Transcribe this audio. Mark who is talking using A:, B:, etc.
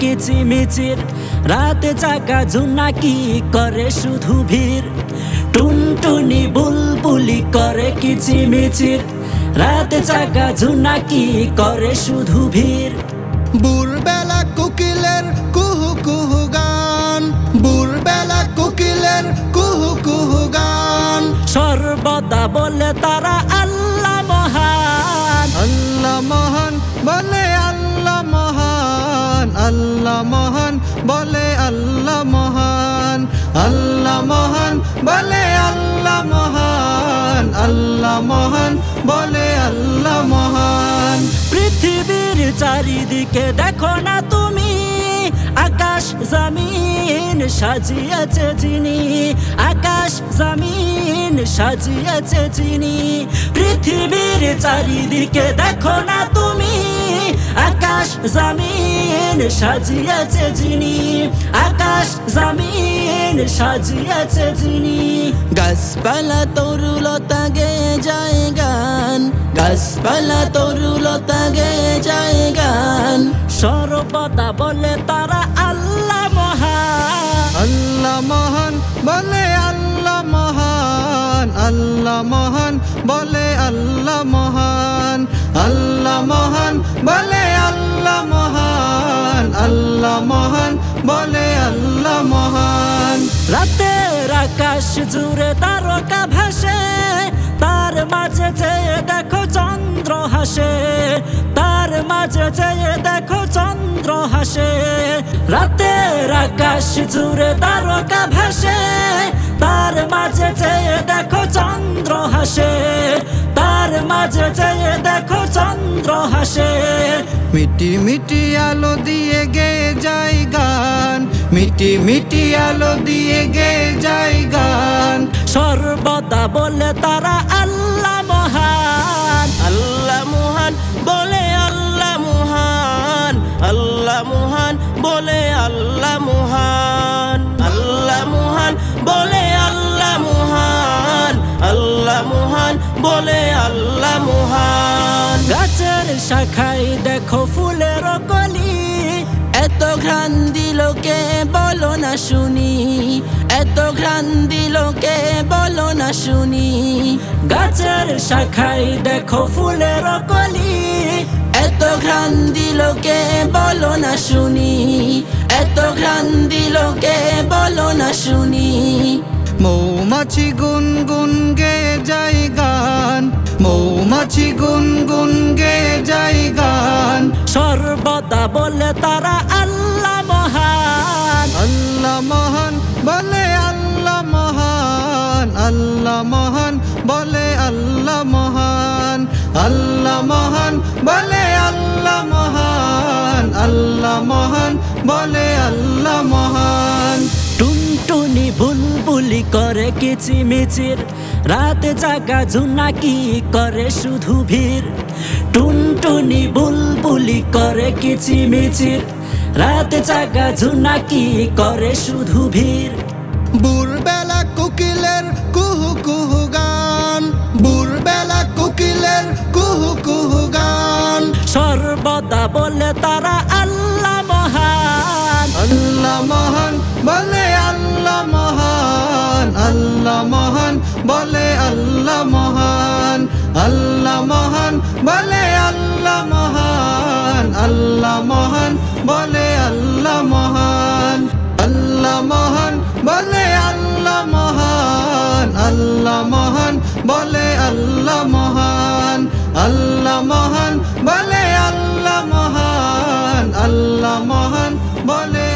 A: কিচিমিচির, রাতে জাগা জোনাকি করে শুধু ভিড়। টুনটুনি বুলবুলি করে কিচিমিচির, রাতে জাগা জোনাকি করে শুধু ভিড়।
B: ভোরবেলা কোকিলের কুহু কুহু গান, ভোরবেলা কোকিলের কুহু কুহু গান।
A: সর্বদা বলে তারা আল্লাহ মহান,
B: আল্লাহ মহান বলে আল্লাহ মহান, আল্লাহ মহান বলে আল্লাহ মহান, আল্লাহ মহান বলে আল্লাহ মহান, আল্লাহ মহান বলে আল্লাহ মহান।
A: পৃথিবীর চারিদিকে দেখো না তুমি, আকাশ জমিন সাজিয়েছে যিনি, আকাশ জমিন সাজিয়েছে যিনি। পৃথিবীর চারিদিকে দেখো না তুমি, আকাশ জমিন সাজিয়েছে যিনি, আকাশ জমিন সাজিয়েছে যিনি। গাছপালা তরুলতা গেয়ে যায় গান, গাছপালা তরুলতা গেয়ে যায় গান। সর্বদা বলে তারা আল্লাহ মহান,
B: আল্লাহ মহান বলে আল্লাহ মহান, আল্লাহ মহান বলে আল্লাহ মহান, আল্লাহ মহান বলে আল্লাহ মহান, আল্লাহ মহান বলে আল্লাহ মহান।
A: রাতের আকাশ জুড়ে তারকা ভাসে, তার মাঝে চেয়ে দেখো চন্দ্র হাসে, তার মাঝে চেয়ে দেখো চন্দ্র হাসে। রাতের আকাশ জুড়ে তারকা ভাসে, তার মাঝে চেয়ে দেখো চন্দ্র হাসে, তার মাঝে চেয়ে দেখো চন্দ্র হাসে।
B: মিটি মিটি আলো দিয়ে গেয়ে যায় গান, মিটি মিটি আলো দিয়ে গেয়ে যায় গান।
A: সর্বদা বলে তারা আল্লাহ মহান,
C: আল্লাহ মহান বলে আল্লাহ মহান, আল্লাহ মহান বলে আল্লাহ মহান, আল্লাহ মহান বলে আল্লাহ মহান, আল্লাহ মহান বলে আল্লাহ মহান।
A: গাছের শাখায় দেখো ফুলের কলি, এত ঘ্রাণ দিল কে বলো না শুনি, এত ঘ্রাণ দিল কে বলো না শুনি। গাছের শাখায় দেখো ফুলের কলি, এত ঘ্রাণ দিল কে বলো না শুনি, এত ঘ্রাণ দিল কে বলো না শুনি।
B: মৌমাছি গুনগুন গেয়ে যায় গান, মৌমাছি গুনগুন গেয়ে যায় গান।
A: সর্বদা বলে তারা আল্লাহ মহান,
B: আল্লাহ মহান বলে আল্লাহ মহান, আল্লাহ মহান বলে আল্লাহ মহান, আল্লাহ মহান বলে আল্লাহ মহান, আল্লাহ মহান বলে আল্লাহ মহান।
A: টুনটুনি বুলবুলি করে কিচিমিচির, রাতে জাগা জোনাকি করে শুধু ভিড়। টুনটুনি বুলবুলি করে কিচিমিচির, রাতে জাগা জোনাকি করে শুধু ভিড়।
B: ভোরবেলা কোকিলের কুহু কুহু গান, ভোরবেলা কোকিলের কুহু কুহু গান।
A: সর্বদা বলে তারা আল্লাহ মহান,
B: আল্লাহ মহান বলে আল্লাহ মহান, আল্লাহ মহান বলে আল্লাহ মহান, আল্লাহ মহান বলে আল্লাহ মহান, আল্লাহ মহান বলে আল্লাহ মহান, আল্লাহ মহান বলে আল্লাহ মহান, আল্লাহ মহান বলে আল্লাহ মহান, আল্লাহ মহান বলে আল্লাহ মহান, আল্লাহ মহান বলে